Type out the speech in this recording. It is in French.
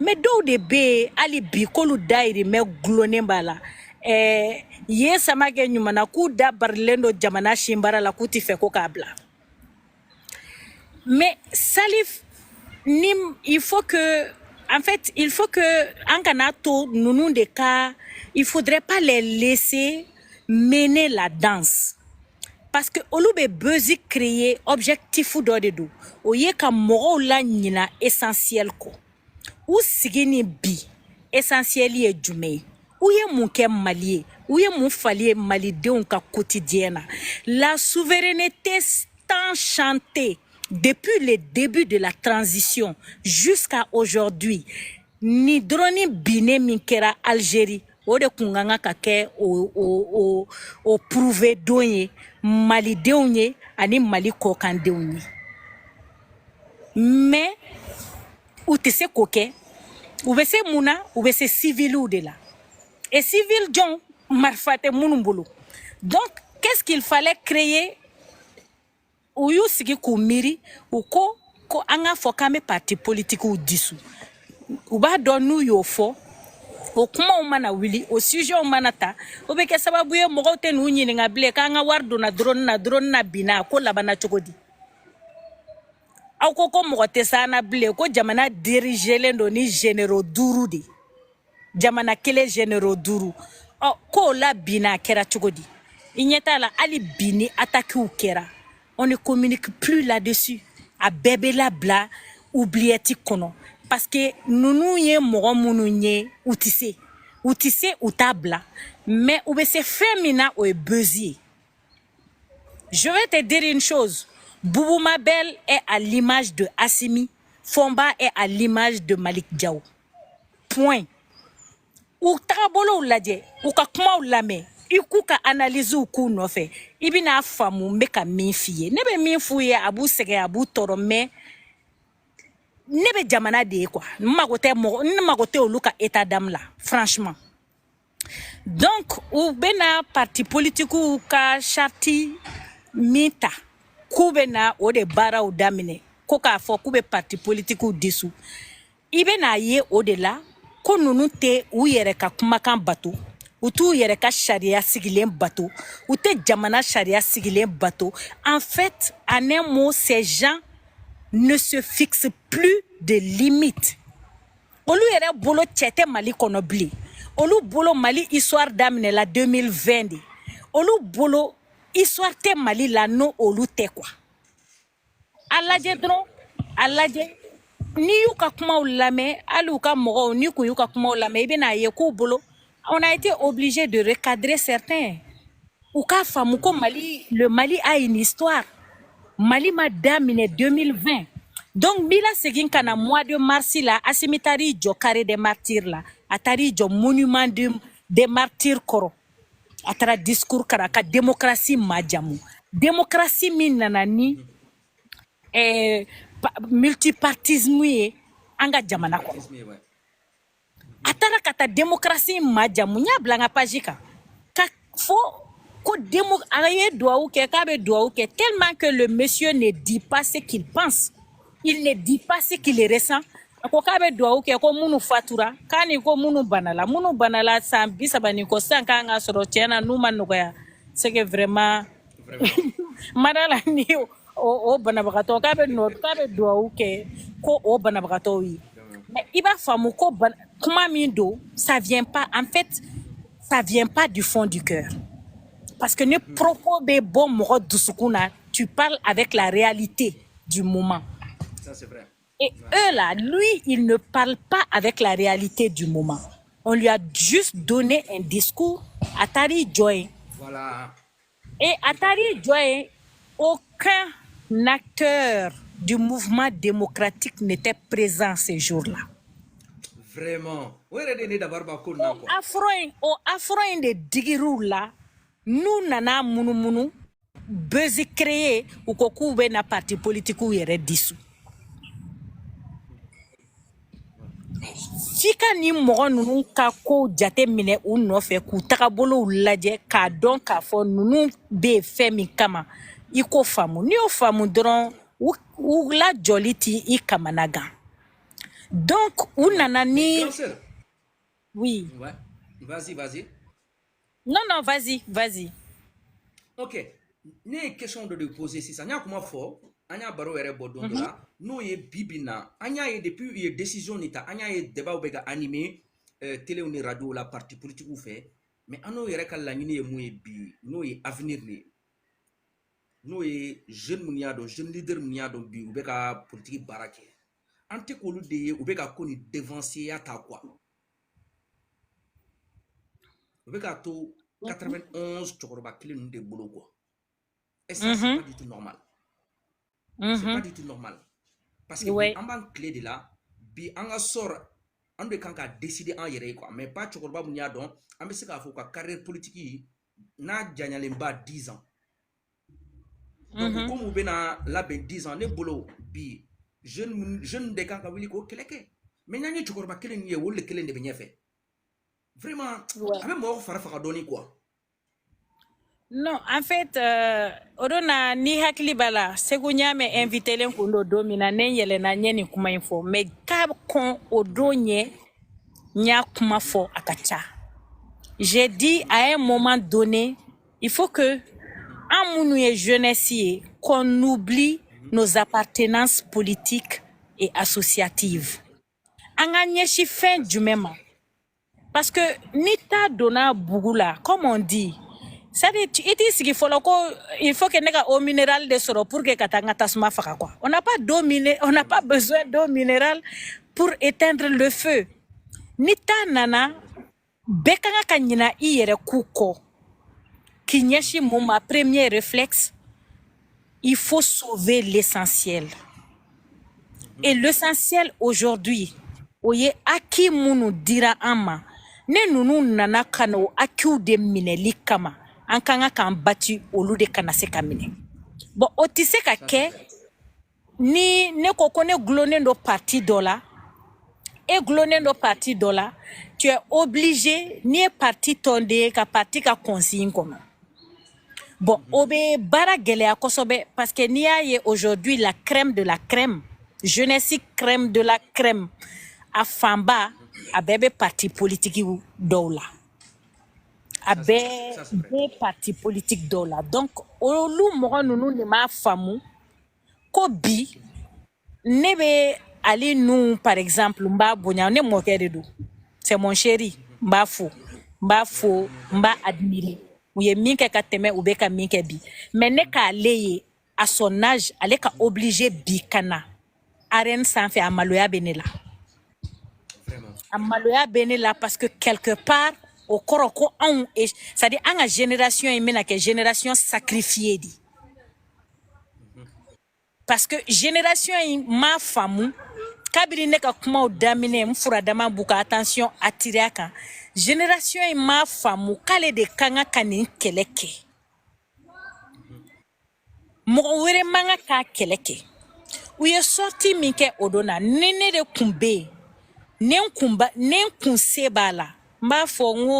mais dɔw de bɛ hali bi k'olu dayirimɛ gulonnen b'a la ye sama kɛ ɲuman na k'u da barilen don jamana sinbara la k'u tɛ fɛ ko k'a bila mais Salif il faut que en fait il faut que an kana to ninnu de ka il faudrait pas les laisser mener la danse parce que olu bɛ besoin créer objectif dɔ de don o ye ka mɔgɔw la ɲina essentiel kɔ u sigi ni bi essentiel ye jumɛn ye u ye mun kɛ Mali ye u ye mun fali ye malidenw ka quotidien na la souveraineté tant chantée depuis le début de la transition jusqu'à aujourd'hui ni droni bine min kɛra Algérie o de kun kan ka kɛ o prouver don ye malidenw ye ani Mali kɔkandenw ye mais u tɛ se k'o kɛ u bɛ se mun na u bɛ se civiliw de la et civil jɔn marifa tɛ minnu bolo donc qu'est-ce qu'il fallait créer u y'u sigi k'u miiri u ko an ka fɔ k'an bɛ parti politiquew disu u b'a dɔn n'u y'o fɔ o kumaw mana wuli o sujetw mana ta o bɛ kɛ sababu ye mɔgɔw tɛ n'u ɲininka bilen k'an ka wari donna drone na binna ko labanna cogo di aw ko mɔgɔ tɛ s'an na bilen ko jamana dirigelen don ni généraux 5 de jamana kelen généraux 5 ko la binna kɛra cogo di i ɲɛ t'a la hali bi ni attaquew kɛra on ne communique plus là-dessus a bɛɛ bɛ labila oubliette kɔnɔ parce que nunu ye mɔgɔ minnu ye u tɛ se u t'a bila mais u bɛ se fɛn min na o ye buzz. Je vais te dire une chose, Boubou Mabel est à l'image de Assimi, Fomba est à l'image de Malik Diaw. Point. U tagabolo lajɛ u ka kumaw lamɛn i k'u ka analyse k'u nɔfɛ i bɛna faamu n bɛ ka min f'i ye ne bɛ min f'u ye a b'u sɛgɛn a b'u tɔɔrɔ mais ne bɛ jamana de ye quoi ne mago tɛ olu ka état d'âme la franchement donc u bɛna parti politiquew ka charte min ta k'u bɛna o de baaraw daminɛ ko k'a fɔ k'u bɛ parti politiquew disu i bɛna ye o de la ko nunu tɛ u yɛrɛ ka kumakan bato u t'u yɛrɛ ka sariya sigilen bato u tɛ jamana sariya sigilen bato en fait en un mot ces gens ne se fixent plus de limites olu yɛrɛ bolo cɛ tɛ Mali kɔnɔ bilen olu bolo Mali histoire daminɛ la 2020 de olu bolo histoire tɛ Mali la no olu tɛ quoi a lajɛ dɔrɔn a lajɛ ni y'u ka kumaw lamɛn hali u ka mɔgɔw ni kun y'u ka kumaw lamɛn i bɛna ye k'u bolo on a été obligé de recadrer certains u k'a faamu ko le Mali a une histoire Mali ma daminɛ 2020 donc bila segin ka na mois de mars la Assimi taar'i jɔ carré des martyrs la a taar'i jɔ monument des martyrs kɔrɔ a taara discours kara ka démocratie majamu démocratie min nana ni multipartisme ye an ka jamana kɔnɔ a taara ka taa démocratie majamu n y'a bila n ka page kan ka fɔ ko a ye duwawu kɛ k'a bɛ duwawu kɛ tellement que le monsieur ne dit pas ce qu'il pense il ne dit pas ce qu'il ressent a ko k'a bɛ duwawu kɛ ko minnu fatura k'a ni ko minnu banala san 30 ni kɔ sisan k'an ka sɔrɔ tiɲɛ na n'u ma nɔgɔya c'est que vraiment madala ni o banabagatɔ k'a bɛ duwawu kɛ ko o banabagatɔw ye mais i b'a faamu ko kuma min don ça vient pas en fait ça vient pas du fond du cœur parce que ne propos bɛ bɔ mɔgɔ dusukun na tu parles avec la réalité du moment ça c'est vrai et eux là lui il ne parle pas avec la réalité du moment on lui a juste donné un discours a taar'i jɔ yen voilà et a taar'i jɔ yen aucun acteur du mouvement démocratique n'était présent ces jours-là. Vraiment. O affront in de digirou la, nous nana munu buzz créé ou kokou be na parti politique ou yere dissous. Fika ni mɔgɔ nunu ka ko jate minɛ u nɔfɛ k'u tagabolow lajɛ k'a dɔn k'a fɔ nunu be fɛn min kama i ko faamu n'i y'o faamu dɔrɔn u la jɔli ti i kamana gan Donc, on a Mais ni... grande sœur, Oui. ouais, vas-y, vas-y. Non, non, vas-y, vas-y. Ok, ne question de poser sisan, nya kuma fɔ an y'a baro yɛrɛ bɔ don dɔ la n'o ye bibi na an y'a ye depuis u ye décision ni ta an y'a ye débat bɛ ka animer téléw ni radio la parti politiques fɛ mais an n'o yɛrɛ ka laɲini ye mun ye bi n'o ye avenir de ye n'o ye jeune mun y'a dɔn jeune leader mun y'a dɔn bi u bɛ ka politique baara kɛ an tɛ k'olu de ye u bɛ ka ko ni devancier ta quoi u bɛ ka to 91 cɛkɔrɔba kelen ninnu de bolo quoi. Et ça, c'est pas du tout normal. C'est pas du tout normal. Parce que Ouais. bi an b'an clé de la, bi an ka sort, an de kan ka décider an yɛrɛ ye quoi. Mais pas cɛkɔrɔba mun y'a dɔn, an bɛ se k'a fɔ ka carrière politique n'a janyalen ba 10 ans. Donc comme u bɛna labɛn 10 ans, ne bolo bi jeune de kan ka wuli k'o kɛlɛ kɛ. Mais n'an ye cɛkɔrɔba kelen min ye, olu de kelen de bɛ ɲɛfɛ. Vraiment, a bɛ mɔgɔ fara faga dɔɔni quoi. Non, en fait, odona ni hakili bala segu nyame invité len kundo domina ne yele na nyeni kuma info mais ka kon odonye nya kuma fo akacha. J'ai dit à un moment donné, il faut que en mounou jeunesse qu'on oublie nos appartenances politiques et associatives. Anga nyeshi fin du même. Parce que nita dona bugula, comme on dit, il faut que nega eau minérale de soro pour que katanga tasma faka quoi. On n'a pas besoin d'eau minérale pour éteindre le feu. Nita nana bekanga kanyina iyere kuko. Kinyeshi moma premier réflexe, il faut sauver l'essentiel. Et l'essentiel aujourd'hui, oye aki munu dira ama, ne nunu nana kano akiu de mineli kama. An kanga kan bati olu de kana se kamine. Bon, o ti se ka ke ni ne koko ne glonen do parti dola et glonen do parti dola, tu es obligé ni parti tonde ka parti ka consigne comme. Bon, obe bara gelea kosobe parce que ni a ye aujourd'hui la crème de la crème, jeunesse crème de la crème a famba a bebe parti politique dola. A des partis politiques dola. Donc, olu mogo nunu ne ma famu ko bi nebe ali nou par exemple mba bonya ne moke de do. C'est mon chéri, mba fo, mba admirer. Ou ye minke ka teme ou be ka minke bi. Mais ne ka leye à son âge, ale ka obligé bi kana. Arène sans fait amaloya benela. Amaloya benela parce que quelque part au koroko on c'est-à-dire en génération imena que génération sacrifiée dit. Parce que génération ma femme kabiri ne ka kuma o damine mfura dama buka attention attirer aka génération ma femme kale de kanga kanin keleke mo were manga ka keleke u ye sorti min ke odona nene de kumbe nen kun se bala mba fo ngo